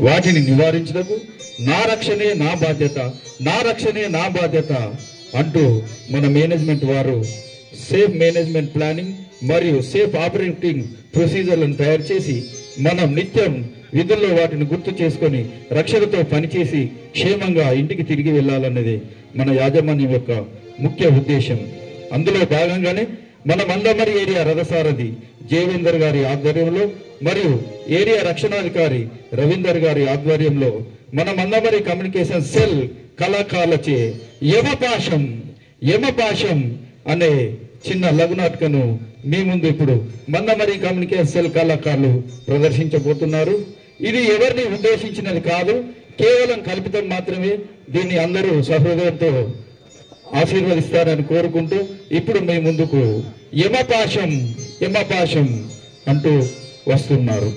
వాటిని నివారించుటకు నా రక్షణే నా బాధ్యత, నా రక్షణే నా బాధ్యత అంటూ మన మేనేజ్మెంట్ వారు సేఫ్ మేనేజ్మెంట్ ప్లానింగ్ మరియు సేఫ్ ఆపరేటింగ్ ప్రొసీజర్లను తయారు చేసి మనం నిత్యం విధుల్లో వాటిని గుర్తు చేసుకొని రక్షణతో పనిచేసి క్షేమంగా ఇంటికి తిరిగి వెళ్ళాలన్నది మన యాజమాన్యం యొక్క ముఖ్య ఉద్దేశం. అందులో భాగంగానే మన మందమరి ఏరియా రథసారథి జయవేందర్ గారి ఆధ్వర్యంలో మరియు ఏరియా రక్షణాధికారి రవీందర్ గారి ఆధ్వర్యంలో మన మందమరి కమ్యూనికేషన్ సెల్ కళాకారులచే యమపాశం అనే చిన్న లఘునాటకను మీ ముందు ఇప్పుడు మందమరి కమ్యూనికేషన్ సెల్ కళాకారులు ప్రదర్శించబోతున్నారు. ఇది ఎవరిని ఉద్దేశించినది కాదు, కేవలం కల్పితం మాత్రమే. దీన్ని అందరూ సహృదయంతో ఆశీర్వదిస్తారని కోరుకుంటూ ఇప్పుడు మీ ముందుకు యమపాశం అంటూ వస్తున్నారు.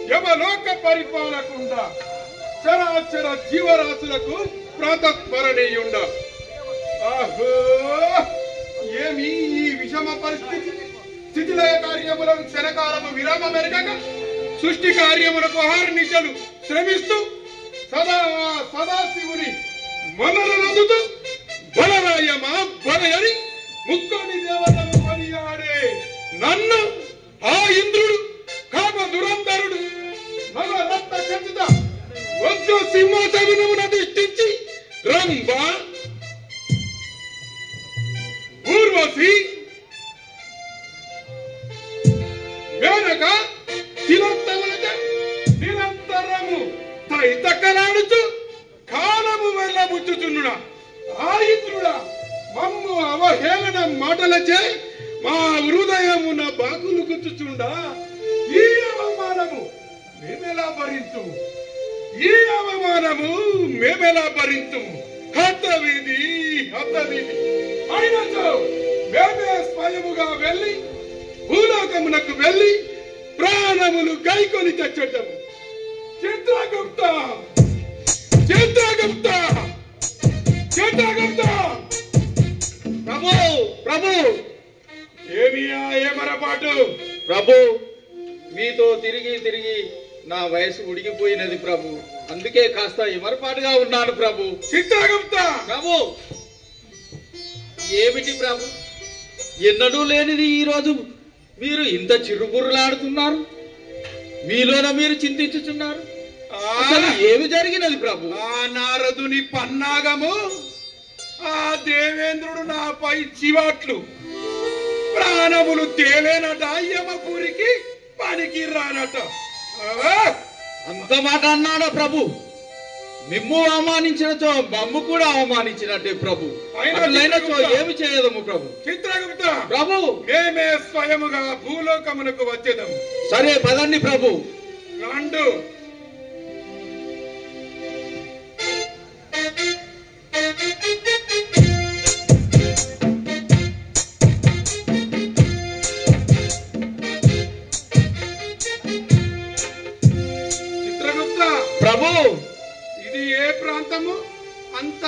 యమలోక పరిపాలకుండ చరాచర జీవరాశులకు ప్రాతస్మరణీయుండ. ఆహో, ఏమి ఈ విషమ పరిస్థితి! స్థితిలయ కార్యములకు క్షణకాలము విరామమెరగక సృష్టి కార్యములకు ఆహారనిశలు శ్రమిస్తూ సదాశివుని మనరనదుతూ బలరాయమా బలయని ముక్కోని దేవతలు కొనియాడే నన్ను ఆ ఇంద్రుడు కామ దురంధరుడు నవరత్న ఖచ్చిత వజ్ర సింహాసనమున దిష్టించి రంభ, ఊర్వశి, మేనక తిలోత్తములతో నిరంతరము తైతక్కలాడుతూ కాలము వెళ్ళబుచ్చుచున్నుడా ఆ ఇంద్రుడా మమ్ము అవహేళన మాటలచే మా హృదయమున బాకులు గుచ్చుచుండా ఈ అవమానము మేమెలా భరింతుము? హతవిధి అయినచో మేమే స్వయముగా వెళ్ళి భూలోకమునకు వెళ్ళి ప్రాణములు గైకొని తెచ్చటము. చిత్రగుప్త ప్రభు ఏమరపాటు ప్రభు, మీతో తిరిగి నా వయసు ఉడిగిపోయినది ప్రభు. అందుకే కాస్త ఎమరపాటుగా ఉన్నాను ప్రభు. చిత్రగుప్త ప్రభు, ఏమిటి ప్రభు? ఎన్నడూ లేనిది ఈ రోజు మీరు ఇంత చిరుబుర్రులాడుతున్నారు, మీలోన మీరు చింతించుచున్నారు. అసలు ఏమి జరిగినది ప్రభు? ఆ నారదుని పన్నాగము, ఆ దేవేంద్రుడు నాపై చివాట్లు, ప్రాణములు తేలేనట, యమపురికి పనికి రానట. అంత మాట అన్నాడా ప్రభు? మిమ్ము అవమానించినచో మమ్ము కూడా అవమానించినట్టే ప్రభు. అట్లైనచో ఏమి చేయదము ప్రభు? చిత్రగుప్త ప్రభు, మేమే స్వయముగా భూలోకమునకు వచ్చేదము. సరే పదండి ప్రభు. రండు. ప్రభు, ఇది ఏ ప్రాంతము? అంత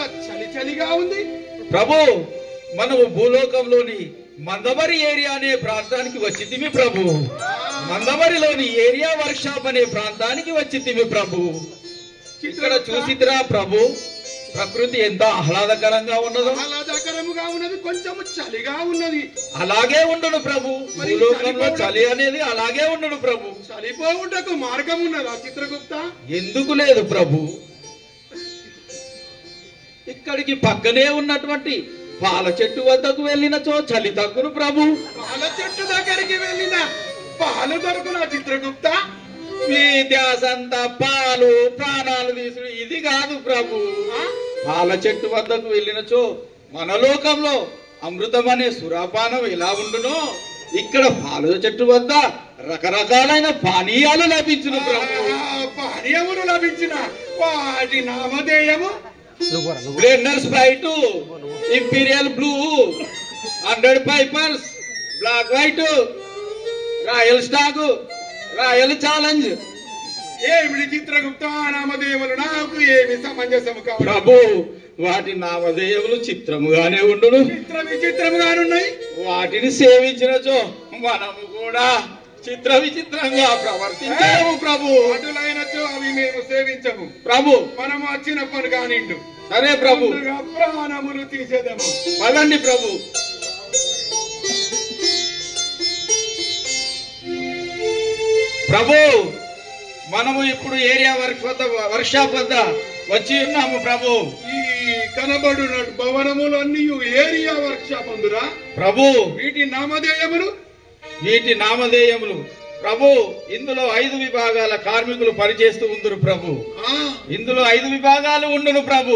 చలిగా ఉంది. ప్రభు, మనము భూలోకంలోని మందమరి ఏరియా అనే ప్రాంతానికి వచ్చితిమి ప్రభు. మందమరిలోని ఏరియా వర్క్ షాప్ అనే ప్రాంతానికి వచ్చితిమి ప్రభు. ఇక్కడ చూసిరా ప్రభు, ప్రకృతి ఎంత ఆహ్లాదకరంగా ఉన్నదో. ఆహ్లాదకరముగా ఉన్నది, కొంచెము చలిగా ఉన్నది. అలాగే ఉండను ప్రభు. భూలోకంలో చలి అనేది అలాగే ఉండను ప్రభు. చలిపోవుటకు మార్గం ఉన్నదా చిత్రగుప్త? ఎందుకు లేదు ప్రభు. ఇక్కడికి పక్కనే ఉన్నటువంటి పాల చెట్టు వద్దకు వెళ్ళినచో చలి తగ్గును ప్రభు. పాల చెట్టు దగ్గరికి వెళ్ళి పాలు దొరుకునా చిత్రగుప్త? మీ ధ్యాస అంతా పాలు ప్రాణాలు తీసుడు ఇది కాదు ప్రభు. పాల చెట్టు వద్దకు వెళ్ళినచో మన లోకంలో అమృతం అనే సురాపానం ఎలా ఉండునో ఇక్కడ పాల చెట్టు వద్ద రకరకాలైన పానీయాలు లభించును ప్రభు. పానీయములు లభించిన వాటి నామధేయము Blender Sprite, Imperial Blue, 100 Pipers, Black White, Royal Stag, Royal Challenge. ఏమిటి చిత్రగుప్త నామధేయములు నాకు ఏమి సమంజసము కావు ప్రభు. వాటి నామధేయములు చిత్రముగానే ఉండును, చిత్ర విచిత్రముగానున్నాయి. వాటిని సేవించినచో మనము కూడా చిత్ర విచిత్రంగా ప్రవర్తించాము ప్రభు. అటులైనచో అవి మేము సేవించము ప్రభు. మనము వచ్చిన పని కానిండు. సరే ప్రభు, ముందుగా ప్రాణములు తీసేదము. పదండి ప్రభు. ప్రభు, మనము ఇప్పుడు ఏరియా వర్క్ షాప్ వద్ద వచ్చి ఉన్నాము ప్రభు. ఈ కనబడున భవనములన్నీ ఏరియా వర్క్ షాప్ అందురా ప్రభు. వీటి నామధేయములు ప్రభు, ఇందులో 5 విభాగాల కార్మికులు పనిచేస్తూ ఉందరు ప్రభు. ఇందులో 5 విభాగాలు ఉండును ప్రభు.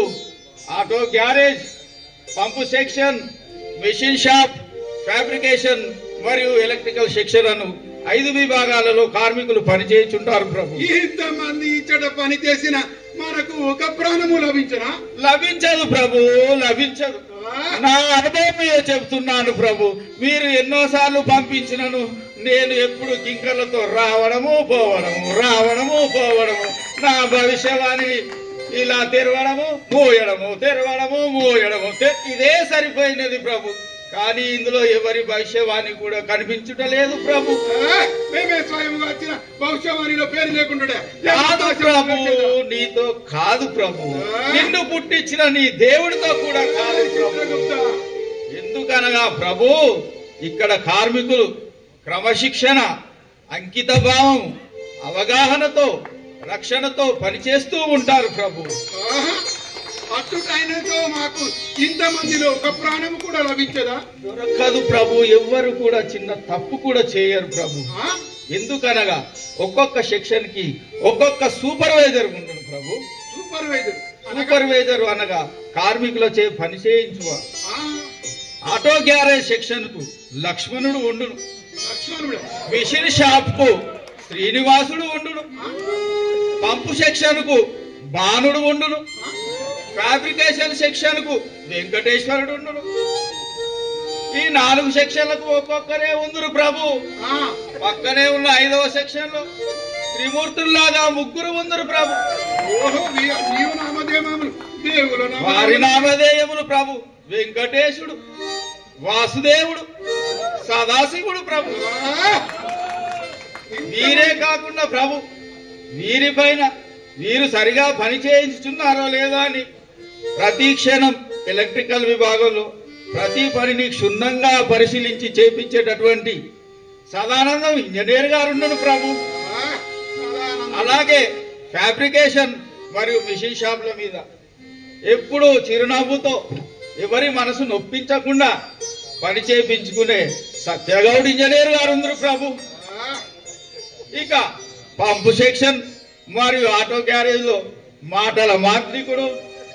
ఆటో గ్యారేజ్, పంపు సెక్షన్, మెషిన్ షాప్, ఫ్యాబ్రికేషన్ మరియు ఎలక్ట్రికల్ సెక్షన్ అను 5 విభాగాలలో కార్మికులు పనిచేయుచుంటారు ప్రభు. ఇంతమంది ఇచ్చట పని చేసిన మనకు ఒక ప్రాణము లభించదు ప్రభు, లభించదు. నా అనుభవమే చెప్తున్నాను ప్రభు. మీరు ఎన్నోసార్లు పంపించినను నేను ఎప్పుడు కింకర్లతో రావడము పోవడము నా భవిష్యవాణి ఇలా తెరవడము మోయడము ఇదే సరిపోయినది ప్రభు. కానీ ఇందులో ఎవరి భవిష్యవాణి కూడా కనిపించుటలేదు ప్రభు. మేమే స్వయంగా వచ్చిన భవిష్యవాణిలో పేరు లేకుండా ప్రభు. నీతో కాదు ప్రభు, నిన్ను పుట్టించిన నీ దేవుడితో కూడా కాదు ప్రభు. ఎందుకనగా ప్రభు, ఇక్కడ కార్మికులు క్రమశిక్షణ, అంకిత భావం, అవగాహనతో, రక్షణతో పనిచేస్తూ ఉంటారు ప్రభు. అట్టుటైనతో మాకు ఇంతమందిలో ఒక ప్రాణం కూడా లభించదా? దొరకదు ప్రభు. ఎవ్వరు కూడా చిన్న తప్పు కూడా చేయరు ప్రభు. ఎందుకనగా ఒక్కొక్క సెక్షన్ కి ఒక్కొక్క సూపర్వైజర్ ఉండను ప్రభు. సూపర్వైజర్ అనగా కార్మికులచే పని చేయించువ. ఆటో గ్యారేజ్ సెక్షన్ కు లక్ష్మణుడు ఉండును, మిషన్ షాప్ కు శ్రీనివాసుడు ఉండును, పంపు సెక్షన్ కు బాణుడు ఉండును, ఫ్యాబ్రికేషన్ సెక్షన్ కు వెంకటేశ్వరుడు ఉండును. ఈ 4 సెక్షన్లకు ఒక్కొక్కరే ఉందరు ప్రభు. పక్కనే ఉన్న 5వ సెక్షన్ లో త్రిమూర్తుల్లాగా 3 ఉందరు ప్రభు. వారి నామధేయములు ప్రభు వెంకటేశుడు, వాసుదేవుడు, సదాశివుడు ప్రభు. వీరే కాకుండా ప్రభు, వీరిపైన వీరు సరిగా పని చేయించుతున్నారో లేదో అని ప్రతి క్షణం ఎలక్ట్రికల్ విభాగంలో ప్రతి పనిని క్షుణ్ణంగా పరిశీలించి చేపించేటటువంటి సదానందం ఇంజనీర్ గారు ఉండను ప్రభు. అలాగే ఫ్యాబ్రికేషన్ మరియు మిషన్ షాప్ల మీద ఎప్పుడూ చిరునవ్వుతో ఎవరి మనసు నొప్పించకుండా పని చేయించుకునే సత్యగౌడ్ ఇంజనీర్ గారు ఉండరు ప్రభు. ఇక పంపు సెక్షన్ మరియు ఆటో గ్యారేజ్ లో మాటల మాంత్రికుడు,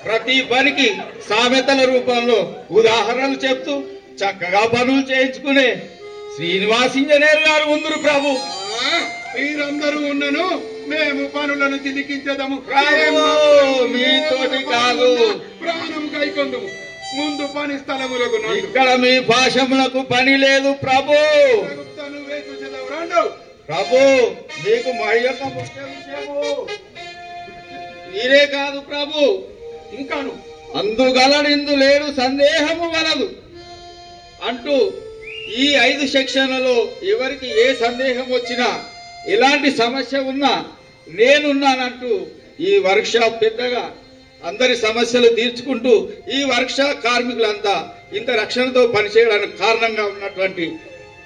ప్రతి పనికి సామెతల రూపంలో ఉదాహరణలు చెప్తూ చక్కగా పనులు చేయించుకునే శ్రీనివాస్ ఇంజనీర్ గారు ఉందరు ప్రభు. మీరందరూ ఉన్నను మేము పనులను తిలికించదము. మీతోటి కాదు, ప్రాణం కైకొందుము. ముందు పని స్థలములకు ఇక్కడ మీ భాషములకు పని లేదు ప్రభు. నువ్వే చూసేదావు రండు ప్రభు. మీకు మరి యొక్క ముఖ్య విషయము మీరే కాదు ప్రభు, ఇంకాను అందుగలడిందు లేడు సందేహము వలదు అంటూ ఈ 5 సెక్షన్లలో ఎవరికి ఏ సందేహం వచ్చినా ఎలాంటి సమస్య ఉన్నా నేనున్నానంటూ ఈ వర్క్ షాప్ పెద్దగా అందరి సమస్యలు తీర్చుకుంటూ ఈ వర్క్ షాప్ కార్మికులంతా ఇంత రక్షణతో పనిచేయడానికి కారణంగా ఉన్నటువంటి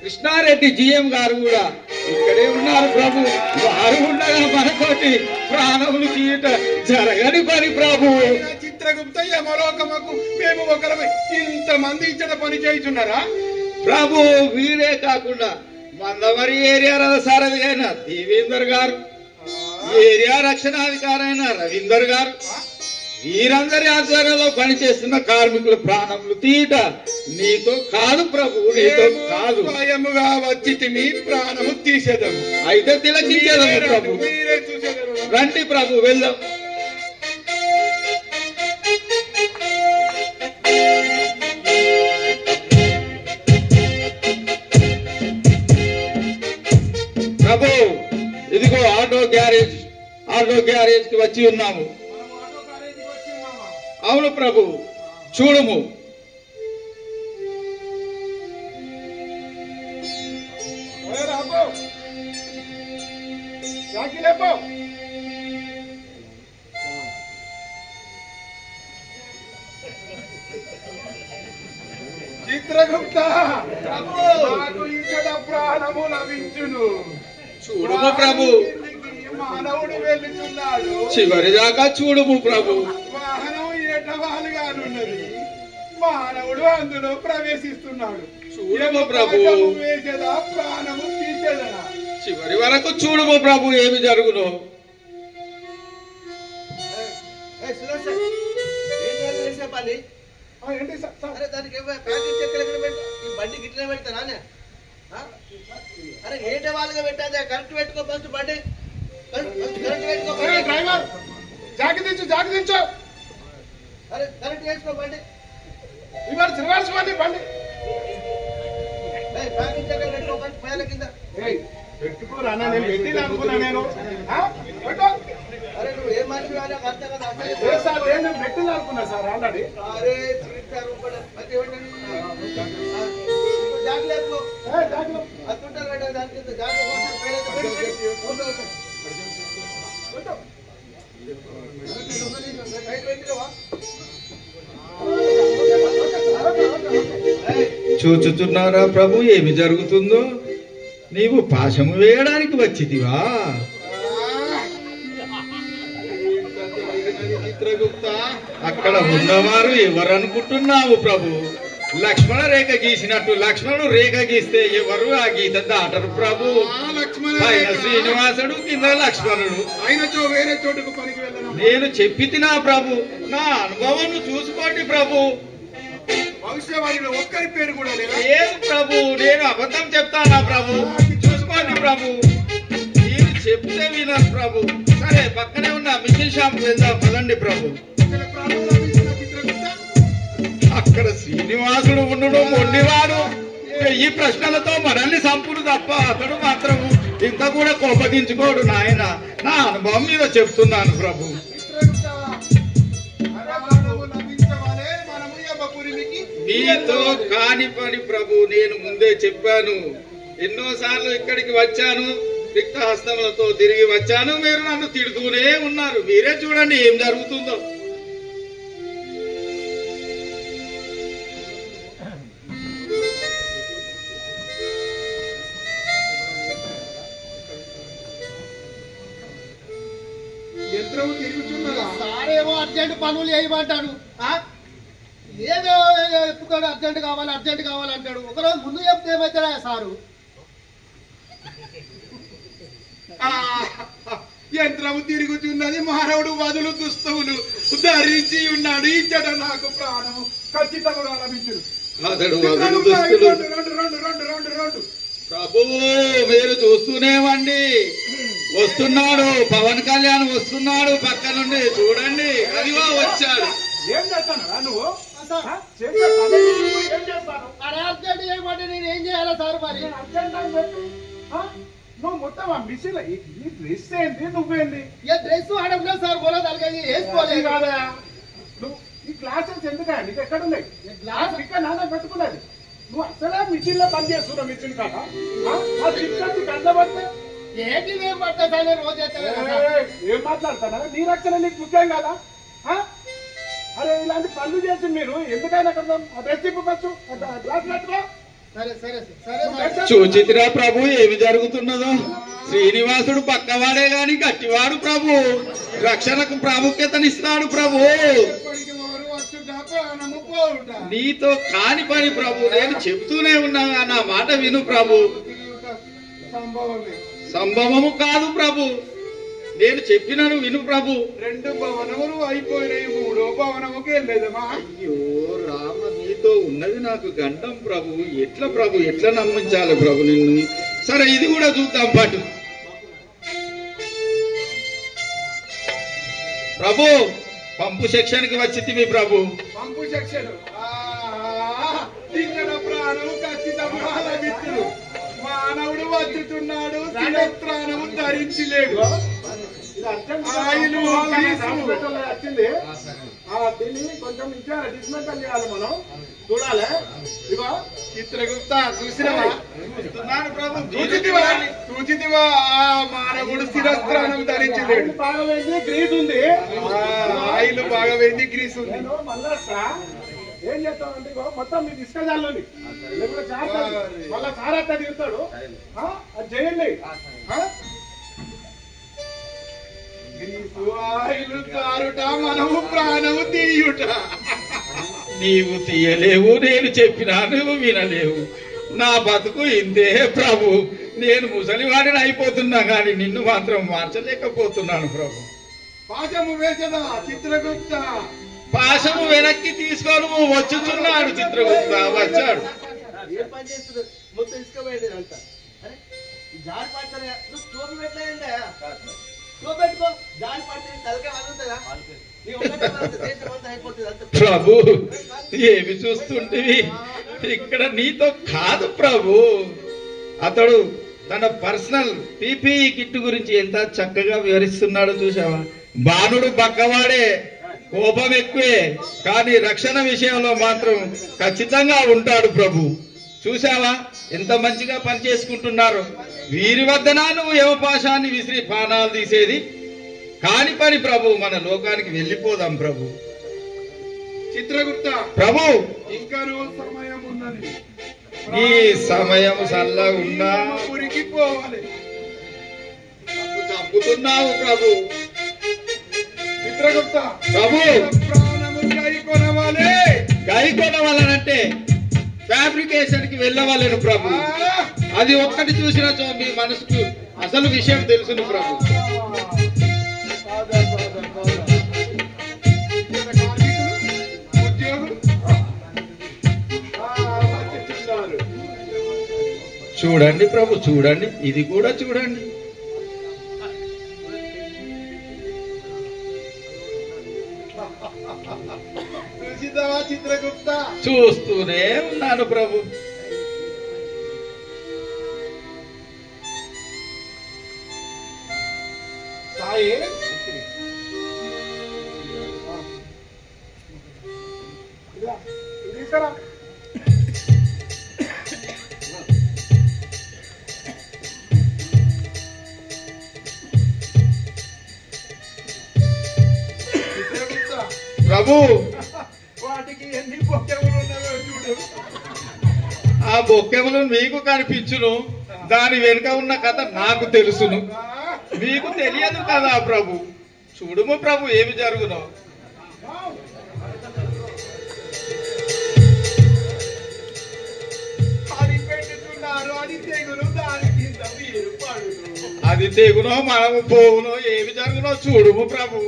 కృష్ణారెడ్డి జిఎం గారు కూడా ఇక్కడే ఉన్నారు ప్రభు. వారు ఉండగా మనతోటి ప్రాణములు తీయట జరగని పని ప్రభు. చిత్రగుప్త యమలోకముకు మేము ఒకరమై ఇంతమంది ఇచ్చట పని చేయుచున్నారా ప్రభు? వీరే కాకుండా మందమరి ఏరియా రథసారథి అయిన దేవేందర్ గారు, ఏరియా రక్షణాధికారి అయిన రవీందర్ గారు, వీరందరి ఆధ్వర్యంలో పనిచేస్తున్న కార్మికుల ప్రాణములు తీట నీతో కాదు ప్రభు, నీతో కాదు. స్వయముగా వచ్చి మీ ప్రాణము తీసేదము. అయితే తిలకించేదము ప్రభు. మీరే చూసేదరు. రండి ప్రభు, వెళ్దాం. ప్రభు ఇదిగో ఆటో గ్యారేజ్ కి వచ్చి ఉన్నాము. అవును ప్రభు, చూడుము. చిత్రగుప్త నాకు ఇక్కడ ప్రాణము లభించును. చూడుము ప్రభు, మానవుడు వెళ్ళుచున్నాడు. చివరి దాకా చూడుము ప్రభు. వాహనం ఏటవాలుగానున్నది, మానవుడు అందులో ప్రవేశిస్తున్నాడు. చూడుము ప్రభు, వేసేదా ప్రాణము తీసేదనా? చివరి వరకు చూడుము ప్రభు, ఏమి జరుగును. ఏంటి సార్? అరే దానికి ప్యాకెట్ చెక్కలు ఎక్కడ పెట్టా? ఈ బండి గిట్లనే పెడతానా? అరే ఏంటి వాళ్ళుగా పెట్టాదే? కరెక్ట్ పెట్టుకో ఫస్ట్ బండి, కరెక్ట్ పెట్టుకో. డ్రైవర్ జాగ్రత్త. అరే కరెక్ట్ చేసుకో బండి. ఇవాళ శ్రీవాల్సి బండి ప్యాకెట్ చెక్కలు పెట్టుకో ఫస్ట్ పేల కింద. పెట్టుకోరా, నేను పెట్టిన అనుకున్నా. నేను అరే నువ్వు ఏ మనిషి కానీ అర్థం కదా. సార్ నేను పెట్టిన అనుకున్నా సార్ ఆల్రెడీ. అరే జాగ్రత్త అత్తుంటారు పెట్టా దాని కింద చూచుచున్నారా ప్రభు ఏమి జరుగుతుందో? నీవు పాశము వేయడానికి వచ్చితివా? చిత్రగుప్త, అక్కడ ఉన్నవారు ఎవరనుకుంటున్నావు ప్రభు? లక్ష్మణ రేఖ గీసినట్టు లక్ష్మణుడు రేఖ గీస్తే ఎవరు ఆ గీత దాటరు ప్రభు. ఆయన శ్రీనివాసుడు, కింద లక్ష్మణుడు. ఆయనతో వేరే చోటుకు పనికి వెళ్ళను. నేను చెప్పి తినా ప్రభు, నా అనుభవం చూసుకోండి ప్రభు. భవిష్యవాణిలో ఒక్కరి పేరు కూడా లేదా? లేదు ప్రభు, నేను అబద్ధం చెప్తానా ప్రభు? చూసుకోండి ప్రభు, నేను చెప్తే వినరు ప్రభు. సరే, పక్కనే ఉన్న మిషన్ షాప్ వెళ్దాం పదండి ప్రభు. ఇక్కడ ప్రాణం లభించిన చిత్రగుప్త, అక్కడ శ్రీనివాసుడు ఉండడు మొండివాడు. ఈ ప్రశ్నలతో మనల్ని సంపుడు తప్ప అతడు మాత్రము ఇంత కూడా కోపగించుకోడు నాయన. నా అనుభవం మీద చెప్తున్నాను ప్రభు. చిత్రగుప్త, ప్రాణము లభించవాలే మనము యమపురికి. మీతో కాని పని ప్రభు, నేను ముందే చెప్పాను. ఎన్నోసార్లు ఇక్కడికి వచ్చాను, రిక్త హస్తములతో తిరిగి వచ్చాను. మీరు నన్ను తిడుతూనే ఉన్నారు. మీరే చూడండి ఏం జరుగుతుందో. యంత్రము తిరుగుతున్నదా? సారేమో అర్జెంట్ పనులు చేయమంటాడు, ఏదో ఎప్పుతాడు. అర్జెంట్ కావాలంటాడు. ఒకరోజు ముందు చెప్తే ఏమవుతాడా సారు? యంత్రము తిరుగుతున్నది, మానవుడు వదులు దుస్తువులు ధరించి ఉన్నాడు. ఇచ్చట నాకు ప్రాణము ఖచ్చితంగా లభించును. అతడు వదులు దుస్తులు. రెండు ప్రభువు మీరు చూస్తూనేవండి, వస్తున్నాడు పవన్ కళ్యాణ్ వస్తున్నాడు పక్క నుండి. చూడండి, అదివా వచ్చాడు. ఏం చేస్తాను నువ్వు? ఏం చేస్తాను? అరే అర్జెంట్ చేయమంటే నేను ఏం చేయాలా సార్? మరి అర్జెంట్ అని చెప్పి నువ్వు మొత్తం ఆ మిషన్ ఈ డ్రెస్ ఏంది, నువ్వేంది? ఏ డ్రెస్ ఆడకుండా సార్ గోళ తలకాయ వేసుకోలేదు కాదా? నువ్వు ఈ క్లాసెస్ ఎందుకా? నీకు ఎక్కడున్నాయి? గ్లాస్ ఇక్కడ నాన్న పెట్టుకున్నది. నువ్వు అసలే మిషన్ లో పని చేస్తున్నావు. మిషన్ కాదా? ఆ శిక్షణ కంటబడితే ఏంటి ఏం పడతా సార్? నేను రోజు ఏం మాట్లాడతానా? నీ రక్షణ నీకు ముఖ్యం కదా? అరే ఇలాంటి పనులు చేసి మీరు ఎందుకైనా అక్కడ డ్రెస్ ఇవ్వచ్చు. గ్లాస్ పెట్టుకో. సరే సరే సరే చూచితిరా ప్రభు ఏమి జరుగుతున్నదో? శ్రీనివాసుడు పక్కవాడే గాని గట్టివాడు ప్రభు. రక్షణకు ప్రాముఖ్యతనిస్తాడు ప్రభు. ఎప్పటికి వారు వచ్చుట ప్రాణము పోవుట. నీతో కాని పని ప్రభు, నేను చెప్తూనే ఉన్నా, నా మాట విను ప్రభు. సంభవమే. సంభవము కాదు ప్రభు, నేను చెప్పినను విను ప్రభు. 2 భవనములు అయిపోయినాయి, 3వ భవనముకి వెళ్ళేదమ్మా. అయ్యో రామ, నీతో ఉన్నది నాకు గండం ప్రభు. ఎట్లా ప్రభు, ఎట్లా నమ్మించాలి ప్రభు నిన్ను? సరే ఇది కూడా చూద్దాం పాటు. ప్రభు పంపు సెక్షన్ కి వచ్చింది ప్రభు. పంపు సెక్షన్ ఇక్కడ ప్రాణము ఖచ్చితంగా లభించును. మానవుడు వచ్చుతున్నాడు, శిరస్త్రాణము ధరించలేడు. ఆయిలు వచ్చింది, దీన్ని కొంచెం ఇంకా డిస్మెంటల్ చేయాలి మనం, చూడాలి. ఇగో చిత్రగుప్త చూసినవా? ప్రభు చూచితివా? ఆ మానవుడు శిరస్త్రాణం ధరించలేడు. బాగా వేయింది గ్రీస్ ఉంది, ఆయిల్ బాగా వేయింది గ్రీస్ ఉంది. ఏం చేస్తామంటే ఇగో మొత్తం మీ తీసుకెళ్ళాలి, మళ్ళా సారత్తా తీరుతాడు. అది చేయండి. గ్రీసు ఆయిల్ కారుట, మనము ప్రాణము తీయుట. నీవు తీయలేవు, నేను చెప్పినా నువ్వు వినలేవు. నా బతుకు ఇంతే ప్రభు. నేను ముసలివాడిని అయిపోతున్నా కానీ నిన్ను మాత్రం మార్చలేకపోతున్నాను ప్రభు. పాశము వేసదా చిత్రగుప్త? పాశము వెనక్కి తీసుకొని వచ్చుచున్నాడు చిత్రగుప్త. వచ్చాడు. ఏ పని చేస్తున్నారు? మొత్తం ఇసుకపోయింది అంతా. అరే జారి పడతారా? నువ్వు టోపి పెట్టలేదా? టోపి పెట్టుకో, జారి పడితే తలకే వదులుతుందా? ప్రభు ఏమి చూస్తుంటివి? ఇక్కడ నీతో కాదు ప్రభు. అతడు తన పర్సనల్ పీపీఈ కిట్ గురించి ఎంత చక్కగా వివరిస్తున్నాడో చూసావా? బాణుడు బక్కవాడే, కోపం ఎక్కువే, కానీ రక్షణ విషయంలో మాత్రం ఖచ్చితంగా ఉంటాడు ప్రభు. చూసావా ఎంత మంచిగా పని చేసుకుంటున్నారు. వీరి వద్దన నువ్వు యమపాశాన్ని విసిరి పానాలు తీసేది కాని పని ప్రభు. మన లోకానికి వెళ్ళిపోదాం ప్రభు. చిత్రగుప్త ప్రభు ఇంకా సమయం ఉన్నది. నీ సమయం సల్లా ఉన్నా ఉరికిపోవాలి. చంపుతున్నావు ప్రభు. చిత్రగుప్త ప్రభు ప్రాణము గై కొనవాలనంటే ఫ్యాబ్రికేషన్ కి వెళ్ళవాలను ప్రభు. అది ఒక్కటి చూసిన మీ మనసుకు అసలు విషయం తెలుసును ప్రభు. చూడండి ప్రభు, చూడండి, ఇది కూడా చూడండి. చిత్రగుప్త చూస్తూనే ఉన్నాను ప్రభు. సాయి తీసుకురా. ప్రభు వాటికి ఎన్ని బొక్కెములు ఉన్నాయో చూడు. ఆ బొక్కెములు మీకు కనిపించును, దాని వెనుక ఉన్న కథ నాకు తెలుసును. మీకు తెలియదు కదా ప్రభు. చూడుము ప్రభు ఏమి జరుగునో. అది పెట్టుతున్నారు, అది తెగులు, దాని కింద మీరు పడును. అది తెగునో మనము పోవునో ఏమి జరుగునో చూడుము ప్రభు.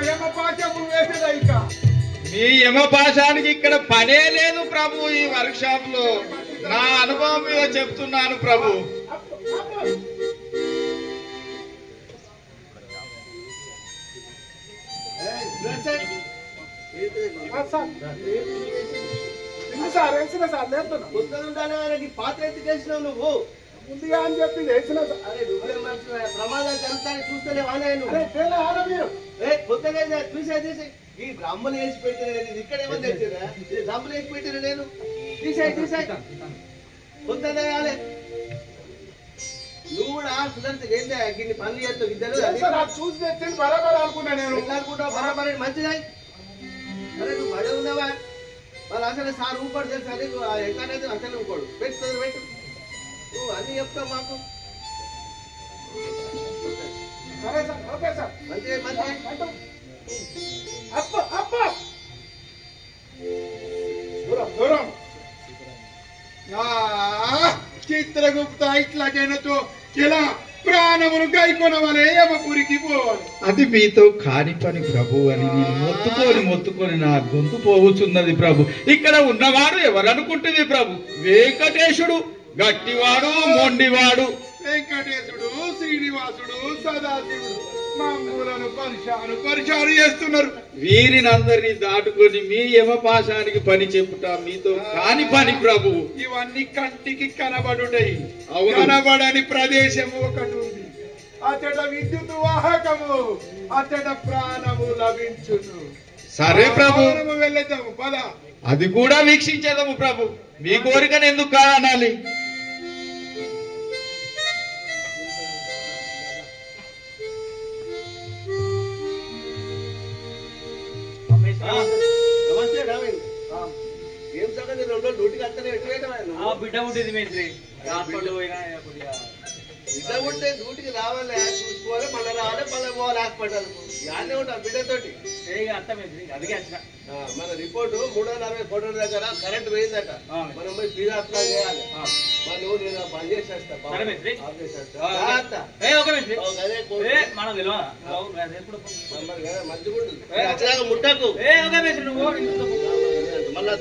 యమపాశము వేసేదా? ఇక మీ యమపాశానికి ఇక్కడ పనే లేదు ప్రభు. ఈ వర్క్ షాప్ లో నా అనుభవం మీద చెప్తున్నాను ప్రభు. సార్ వేసిన సార్ లేపుతున్నా. పాత్ర ఎత్తి చేసినావు నువ్వు ముందుగా అని చెప్పి వేసిన సార్. అరే నువ్వే మనసు ప్రమాదాలు జరుగుతాయి చూస్తలే వానాయను. కొత్తగా తీసే ఈ డ్రమ్ములు వేసి పెట్టిన నేను ఇక్కడ ఏమని తెచ్చిరా? ఇది డ్రమ్ములు వేసి పెట్టిన నేను తీసాయి కొత్తగా వేయాలి. నువ్వు కూడా సుధరిత ఏందే గిన్ని పనులు చేస్తావు ఇద్దరు చూసి తెచ్చింది బరాబర్ అనుకున్నా నేను. ఎట్లా అనుకుంటావు? బరాబర్ మంచిదా? అరే నువ్వు బడే ఉన్నావా? వాళ్ళు అసలు సార్ ఊపాడు తెలుసా? నీకు ఎక్కడైతే అసలు ఊపాడు పెట్టు పెట్టు. నువ్వు అన్ని చెప్తావు మాకు. సరే సార్, ఓకే సార్. మంచిగా అప్ప చిత్రగుప్త ఇట్లాగైనతో ఇలా ప్రాణమును గైకొనవలే యమపురికి పోవాలి. అది మీతో కాని పని ప్రభు అని నేను మొత్తుకొని నా గొంతు పోగుచున్నది ప్రభు. ఇక్కడ ఉన్నవాడు ఎవరనుకుంటుంది ప్రభు? వెంకటేశుడు గట్టివాడు మొండివాడు. వెంకటేశుడు శ్రీనివాసుడు సదాశివుడు మామూలను పరిశాను చేస్తున్నారు. వీరినందరినీ దాటుకొని మీ యమపాశానికి పని చెప్పుట మీతో కాని పని ప్రభు. ఇవన్నీ కంటికి కనబడుటయి. అవును. కనబడని ప్రదేశము ఒకటి ఉంది. అతడ విద్యుత్ వాహకము, అతడ ప్రాణము లభించును. సరే ప్రభు, మనము వెళ్ళేద్దాము పద. అది కూడా వీక్షించేదాము ప్రభు. మీ కోరికను ఎందుకు కానాలి? నమస్తే రామేంద్ర. ఏం సంగతి? 2 రోజులు డ్యూటీకి వస్తేనే ఎట్లా బిడ్డ ఉంటుంది మేస్త్రి హాస్పిటల్ పోయినా కొద్దిగా బిడ్డ ఉంటే డ్యూటీకి రావాలి, చూసుకోవాలి, మళ్ళీ రావాలి, మళ్ళీ పోవాలి హాస్పిటల్. యానే ఉంటా బిడ్డతోటి. అత్త మేస్త్రి అందుకే వచ్చిన. మన రిపోర్టు 340 ఫోటోల దగ్గర కరెంట్ పోయిందట. మనం పోయి ఫీడ్ అప్లై చేయాలి. నువ్వు నేను బంద్ చేసేస్తా. సరే మేస్త్రి. మనం తెలియదా మంచిగా ముట్టకు. మళ్ళా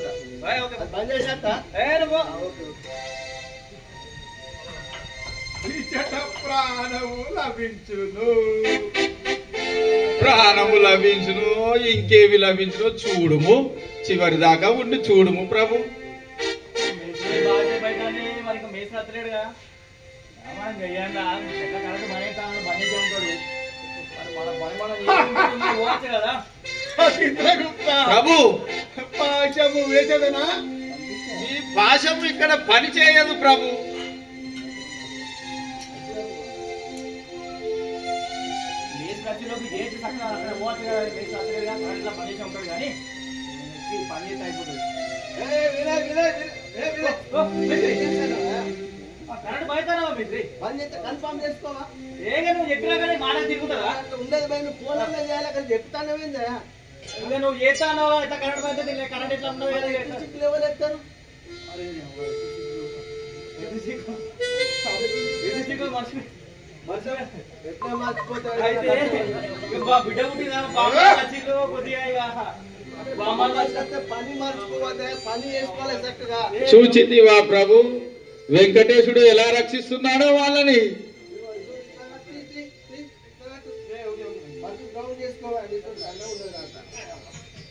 బంద్ చేసేస్తా. ప్రాణము లభించును. ప్రాణము లభించును, ఇంకేవి లభించును చూడుము. చివరి దాకా ఉండి చూడుము ప్రభు. మనకి మేస్త్రి అత్తలేడుగా కదా ప్రభు పాశము వేసేదనా? ఈ పాశము ఇక్కడ పని చేయదు ప్రభు. మేస్త్రి చక్కగా అక్కడ పోవచ్చు కదా. మేస్త్రి అత్తలేడుగా కరెంట్లో పని చేసి ఉంటాడు కానీ పని చేస్తే అయిపోతుంది. కరెంట్ బయటనా మేస్త్రి? బంద్ చేస్తే కన్ఫర్మ్ చేసుకోవా? ఏగా నువ్వు చెప్పినా కానీ మాట తిరుగుతుందా? ఉండదు భయ, నువ్వు ఫోన్ అన్నా చేయాలి. అక్కడ చెప్తానే ఇంకా నువ్వు చేస్తానో ఇట్లా కరెంట్ బయట కరెంట్ ఎట్లా ఉండదు ఎవరు ఎత్తారు? ఎట్లా మర్చిపోతారు? అయితే బిడ్డ పుట్టిందా కొద్దిగా పని మర్చిపోతే పని చేసుకోవాలి చక్కగా. చూచిందివా ప్రభు వెంకటేశుడు ఎలా రక్షిస్తున్నాడో వాళ్ళని.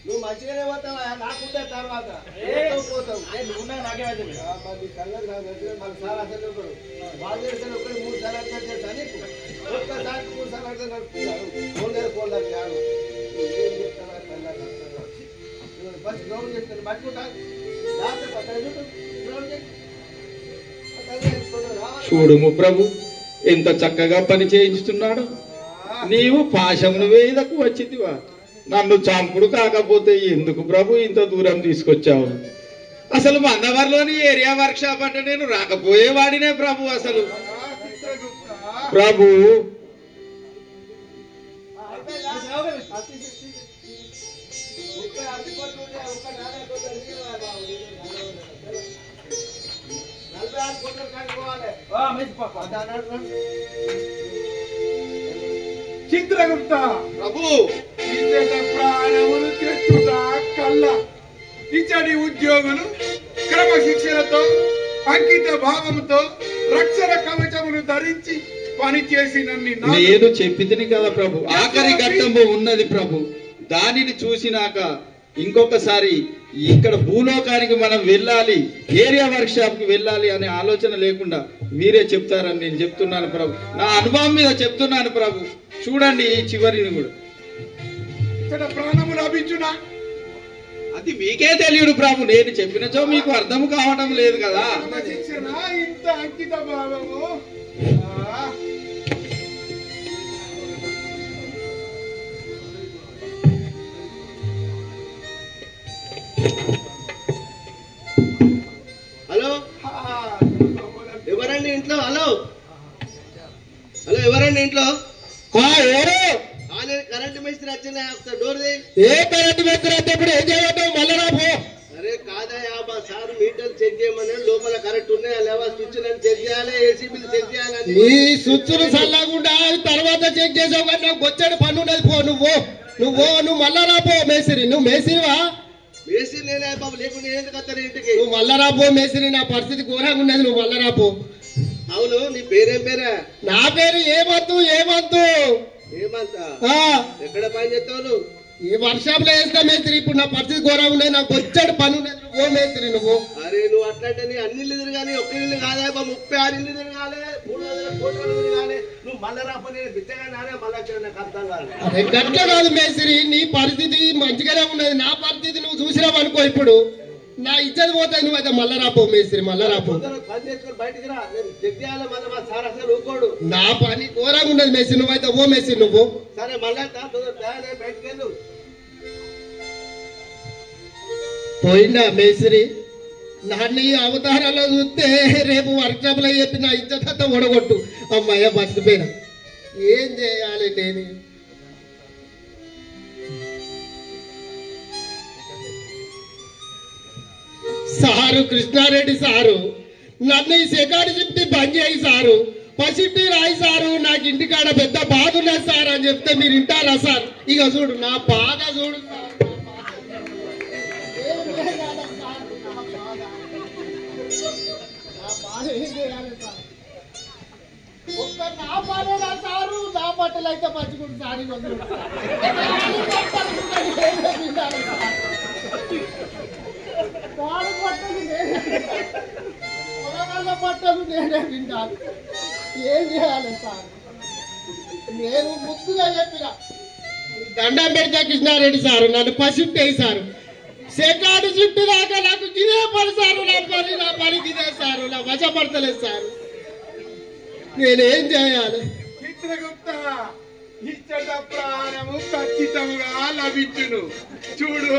నువ్వు మంచిగానే పోతావా? నాకుంటే తర్వాత పోతావు. నాకే సంగతి మన సార్ అసలు బాగా చేస్తాను. 3 సార్లు అర్థం చేస్తా నీకు. ఒక్కసారి 3 సార్లు అర్థం నడుపుతున్నారు. ఫోన్ కాదు. ఏం చెప్తావా? ఫస్ట్ గ్రౌండ్ చేస్తాను పట్టుకుంటాను. చూడుము ప్రభు ఎంత చక్కగా పని చేయించుతున్నాడు. నీవు పాశమును వేదకు వచ్చితివా? నన్ను చంపుడు కాకపోతే ఎందుకు ప్రభు ఇంత దూరం తీసుకొచ్చావు? అసలు మందవర్లోని ఏరియా వర్క్ షాప్ అంటే నేను రాకపోయేవాడినే ప్రభు. అసలు ప్రభు చిత్రగుప్త ప్రభు ఇచ్చట ప్రాణములు తెచ్చుట కళ్ళ. ఇచ్చటి ఉద్యోగులు క్రమశిక్షణతో అంకిత భావంతో రక్షణ కవచములు ధరించి పని చేసినన్ని నేను చెప్పితిని కదా ప్రభు. ఆఖరి ఘట్టము ఉన్నది ప్రభు. దానిని చూసినాక ఇంకొకసారి ఇక్కడ భూలోకానికి మనం వెళ్ళాలి, ఏరియా వర్క్ షాప్ కి వెళ్ళాలి అనే ఆలోచన లేకుండా మీరే చెప్తారని నేను చెప్తున్నాను ప్రభు. నా అనుభవం మీద చెప్తున్నాను ప్రభు. చూడండి ఈ చివరిని కూడా. ఇక్కడ ప్రాణము లభించునా? అది మీకే తెలియదు ప్రభు. నేను చెప్పినచో మీకు అర్థం కావడం లేదు కదా. శిక్షణ ఇంత అంకిత భావము. హలో ఎవరండి ఇంట్లో? హలో ఎవరండి ఇంట్లో? కరెంట్ మేస్త్రి వచ్చిన డోర్. ఏ కరెంట్ మేస్త్రి అయితే ఇప్పుడు ఏం చేయటం? మళ్ళీ రా పో. అరే కాదా మా సార్ మీటర్ చెక్ చేయమని లోపల కరెక్ట్ ఉన్నాయా లేవా స్విచ్ చెక్ చేయాలి, ఏసీ బిల్ చెక్ చేయాలని. ఈ స్విచ్లు చల్లకుండా తర్వాత చెక్ చేసావు కానీ నాకు వచ్చాడు పన్ను ఉన్నది. పో నువ్వు మళ్ళా రాపో మేసిరి. నువ్వు మేసిరివా? మేసి నేనే బాబు, లేకుండా ఎందుకు వస్తారు ఇంటికి? నువ్వు మళ్ళా రాపో మేసిరి. నా పరిస్థితి ఘోరంగా ఉన్నది. నువ్వు మళ్ళా రాపో. అవును, నీ పేరేం పేరా? నా పేరు ఏమంతు. ఏమంతా? ఆ, ఎక్కడ పని చేస్తావు నువ్వు? ఈ వర్షంలో వేస్తా మేస్త్రి. ఇప్పుడు నా పరిస్థితి ఘోరంగా ఉన్నది. నాకు వచ్చాడు పని ఉన్నది. నువ్వు మేస్త్రి నువ్వు. అరే నువ్వు అట్లంటే నీ అన్ని ఇల్లు తిరగాలి, ఒక్క ఇల్లు కాదా 36 ఇల్లు తిరగాలి, 300 కోట్లు తిరగాలి. నువ్వు మళ్ళా రాపో, నేను బిచ్చగా నానే మళ్ళా నాకు అర్థం కాదు. అరే గట్ల కాదు మేస్త్రి, నీ పరిస్థితి మంచిగానే ఉన్నది. నా పరిస్థితి నువ్వు చూసినావు అనుకో, ఇప్పుడు నా ఇజ్జత్ పోతాయి. నువ్వు అయితే మళ్ళా రాపో మేస్త్రి, మళ్ళా రాపో. పని చేసుకొని బయటికి రా, నేను చెక్ చేయాలి. మళ్ళీ మా సార్ అసలు ఊకోడు. నా పని ఘోరంగా ఉన్నది మేస్త్రి. నువ్వైతే ఓ మేస్త్రి నువ్వు. సరే మళ్ళా బయటికి వెళ్ళు. పోయిందా మేస్త్రి? నన్ను ఈ అవతారాల్లో చూస్తే రేపు వర్క్షాప్ లో చెప్పి నా ఇజ్జత్ అంతా ఓడగొట్టు. అమ్మాయ బతికిపోయినా ఏం చేయాలి నేను? సారు కృష్ణారెడ్డి సారు, నన్ను ఈ సెకండ్ షిఫ్ట్ బంద్ చేయి సారు, పసిఫ్టీ రాయి సారు, నాకు ఇంటికాడ పెద్ద బాధ ఉన్నది సార్ అని చెప్తే మీరు వింటారా సార్? ఇక చూడు నా బాధ చూడు సార్. నా బాధేనా సారు? నా బట్టలు అయితే పంచుకుంటు సార్. బట్టలు నేనే వింటాను. ఏం చేయాలి సార్? నేను ముద్దుగా చెప్పిన దండం పెడతా కృష్ణారెడ్డి సారు, నన్ను పసిఫ్ట్ వేసారు. సెకండ్ షిఫ్ట్ దాకా నాకు ఇదే పని సారు. నా పని ఇదే సారు. నా వశపడతలేదు సారు. నేనేం చేయాలి? చిత్రగుప్త, ఇచ్చట ప్రాణము ఖచ్చితంగా లభించును. చూడు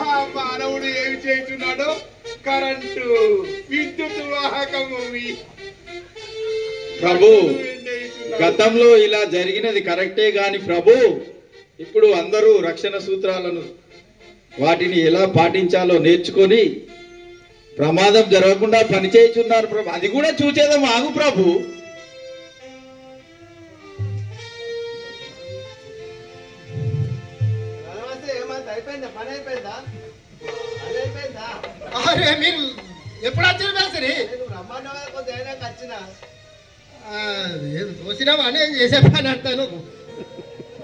ఆ మానవుడు ఏమి చేస్తున్నాడో. కరెంటు, విద్యుత్ వాహకము. ప్రభు, గతంలో ఇలా జరిగినది కరెక్టే గాని ప్రభు, ఇప్పుడు అందరూ రక్షణ సూత్రాలను వాటిని ఎలా పాటించాలో నేర్చుకొని ప్రమాదం జరగకుండా పనిచేయుచున్నారు ప్రభు. అది కూడా చూచేదాం. ఆగు ప్రభు. అయిపోయిందా? పని అయిపోయిందా? పని అయిపోయిందా? అరే మీరు ఎప్పుడు వచ్చారు మేస్త్రి? నేను రమ్మన్నా కదా, కొంత అయినాక వచ్చిన. చూసినావా నేను చేసే పని అంటాను.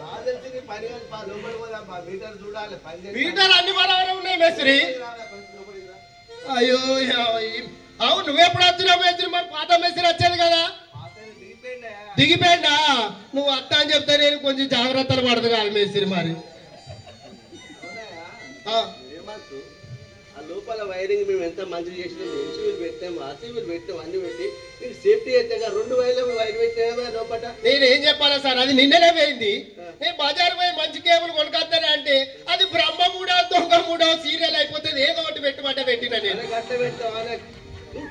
నాకు తెలిసి నీ పని లోపలి పోదా, మీటర్ చూడాలి. పని మీటర్ అన్ని బరాబర్ ఉన్నాయి మేస్త్రి. అయ్యో అవును, నువ్వెప్పుడు వచ్చినావు మేస్త్రి? మరి పాత మేస్త్రి వచ్చేది కదా. దిగిపోయిందా? నువ్వు అత్త అని చెప్తే నేను కొంచెం జాగ్రత్తలు పడదు కాదు మేస్త్రి. మరి ఏమంటూ ఆ లోపల వైరింగ్ మేము ఎంత మంచిగా చేసినాం, ఎన్సీవీలు పెట్టాము, ఆర్సీవీలు పెట్టాము, అన్ని పెట్టి మీకు సేఫ్టీ అయితే 2 వైర్లు వైర్ పెట్టాము లోపల. నేను ఏం చెప్పాలా సార్? అది నిన్ననే పోయింది. నేను బజార్ పోయి మంచి కేబుల్ కొనుకొస్తానే అంటే అది బ్రహ్మమూడో దొంగమూడో సీరియల్ అయిపోతుంది. ఏదో ఒకటి పెట్టమంటే పెట్టినా నేను. గట్ట పెట్టావా?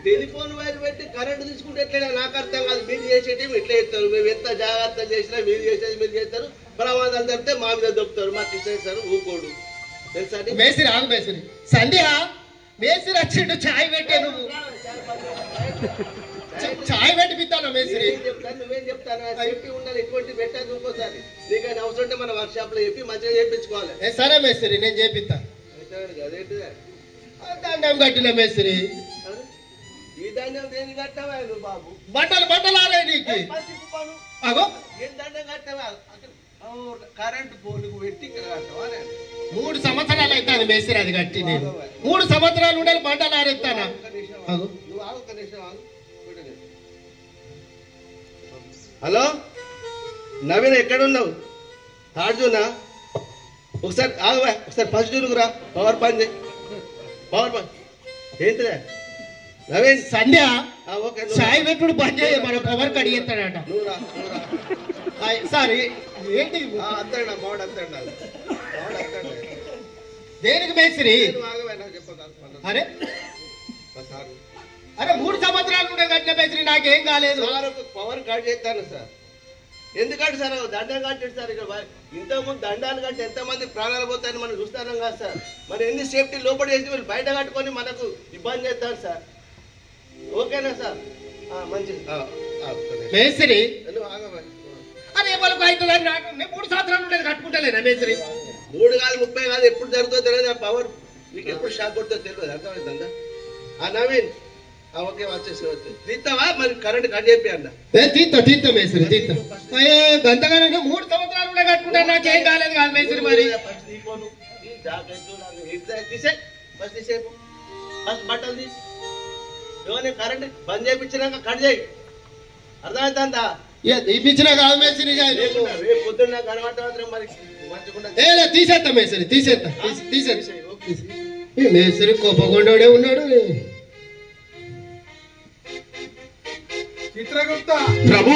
టెలిఫోన్ వైర్ పెట్టి కరెంట్ తీసుకుంటే ఎట్లా నాకు అర్థం కాదు. మీరు చేసేటి ఎట్లా చేస్తారు? మేము ఎంత జాగ్రత్తలు చేసినా మీరు చేసేది మీరు చేస్తారు. ప్రమాదాలు తప్పితే మా మీద దొరుకుతారు. మాకు ఇష్టం ఊకోడు. మేస్త్రి ఆగు మేస్త్రి. సంధ్య మేస్త్రి వచ్చిండు, చాయ్ పెట్టే. నువ్వు చాయ్ పెట్టి పిస్తాను మేస్త్రి. నువ్వేం చెప్తాను? సేఫ్టీ ఉండాలి. ఎటువంటి పెట్టాలి. ఇంకోసారి నీకైనా అవసరం ఉంటే మన వర్క్ షాప్ లో చెప్పి మంచిగా చేయించుకోవాలి. సరే మేస్త్రి, నేను చేపిస్తా. అదేంటిదే దండం కట్టిన మేస్త్రి. ఈ దండం దేని కట్టావా నువ్వు బాబు? బట్టలు ఆలే నీకు. అగో ఏం దండం కట్టావా? కరెంట్ పోలుకు పెట్టి ఇక్కడ కట్టావా? 3 సంవత్సరాలు అవుతాను మేస్త్రి అది కట్టి. నేను 3 సంవత్సరాలు ఉండాలి బట్టలు ఆరేస్తానా? నువ్వు ఆగు, ఒక నిమిషం ఆగు. హలో నవీన్, ఎక్కడున్నావు? తాడ్జునా ఒకసారి ఆగువా. ఒకసారి ఫస్ట్ జూనుకురా. పవర్ పని చేయి. పవర్ పని ఏంటిదే నవీన్? సంధ్య ఓకే, చాయ్ పెట్టుడు బంద్ చేయ, మన పవర్ కడిగేస్తాడట. నువ్వు రా. సారీ ఏంటి అంతాడు బాగుండు, అంతాడు దేనికి మేస్త్రి? అరే అరే 3 సంవత్సరాలు ఉండే కట్టిన మేస్త్రి, నాకేం కాలేదు. పవర్ కట్ చేస్తాను సార్. ఎందుకంటే సార్ దండం కట్టాడు సార్ ఇక్కడ ఇంతకుముందు దండాలు కట్టి ఎంతమంది ప్రాణాలు పోతాయని మనం చూస్తున్నాం కదా సార్. మరి ఎన్ని సేఫ్టీ లోపల చేసి వీళ్ళు బయట కట్టుకొని మనకు ఇబ్బంది చేస్తారు సార్. ఓకేనా సార్? మంచిది. మేస్త్రి నువ్వు ఆగమని. అరే వాళ్ళకు అవుతుందని నాకు నేను 3 సంవత్సరాలు ఉండేది కట్టుకుంటలేనా మేస్త్రి? 3 కాదు 30 కాదు ఎప్పుడు జరుగుతుందో తెలియదు. ఆ పవర్ నీకు ఎప్పుడు షాక్ కొడుతుందో తెలియదు. అర్థమవుతుందా? నవీన్ ఓకే వచ్చేసి తీస్తావా? మరి కరెంట్ కట్ చెప్పి అన్న తీస్తా మేస్త్రి తీస్తా. గంతగానే 3 సంవత్సరాలు ఉండే కట్టుకుంటా నాకేం కాలేదు కాదు మేస్త్రి. మరి తీసేపు ఫస్ట్ బట్టలు తీ. ఏమన్నా కరెంట్ బంద్ చేయించినాక కట్ చేయి. అర్థమవుతుందా? తీపించినా కాదు మేస్త్రి. రేపు పొద్దున్న కనబడతా మాత్రం మరి మంచిగా తీసేస్తా మేస్త్రి తీసేస్తా. మేస్త్రి కోపకొండోడే ఉన్నాడు. చిత్రగుప్త ప్రభు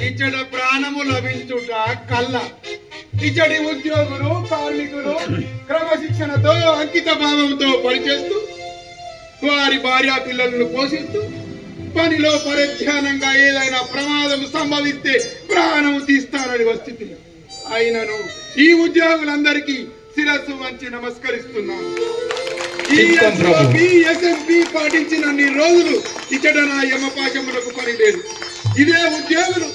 ఇచ్చట ప్రాణము లభించుట కళ్ళ. ఇచ్చటి ఉద్యోగులు కార్మికులు క్రమశిక్షణతో అంకిత భావంతో పనిచేస్తూ వారి భార్యా పిల్లలను పోషిస్తూ పనిలో పరిధ్యానంగా ఏదైనా ప్రమాదం సంభవిస్తే ప్రాణం తీస్తారని వస్తుంది. అయినను ఈ ఉద్యోగులందరికీ శిరస్సు వంచి నమస్కరిస్తున్నాను. ఎస్ఎంపీ పాటించినన్ని రోజులు ఇచ్చట నా యమపాశములకు పని లేదు. ఇదే ఉద్యోగులు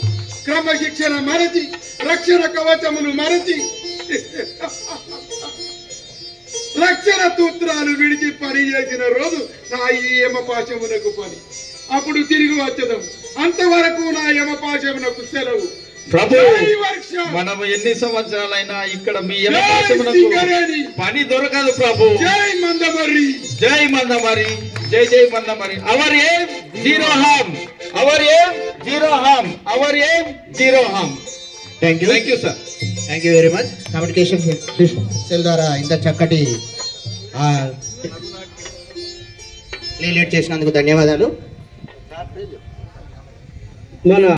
క్రమశిక్షణ మరచి రక్షణ కవచములు మరచి రక్షణ సూత్రాలు విడిచి పని చేసిన రోజు నా ఈ యమపాశమునకు పని. అప్పుడు తిరిగి వచ్చదాం. అంతవరకు నా యమపాశమునకు సెలవు. ప్రభు మనం ఎన్ని సంవత్సరాలైనా ఇక్కడ మీ పని దొరకదు ప్రభు. జై మందమర్రి, జై మందమరి, జై జై Mandamarri. Our aim zero harm, our aim zero harm, our aim zero harm. Thank you sir. Thank you very much. Communication cell ద్వారా ఇంత చక్కటి రిలేట్ చేసినందుకు ధన్యవాదాలు. మన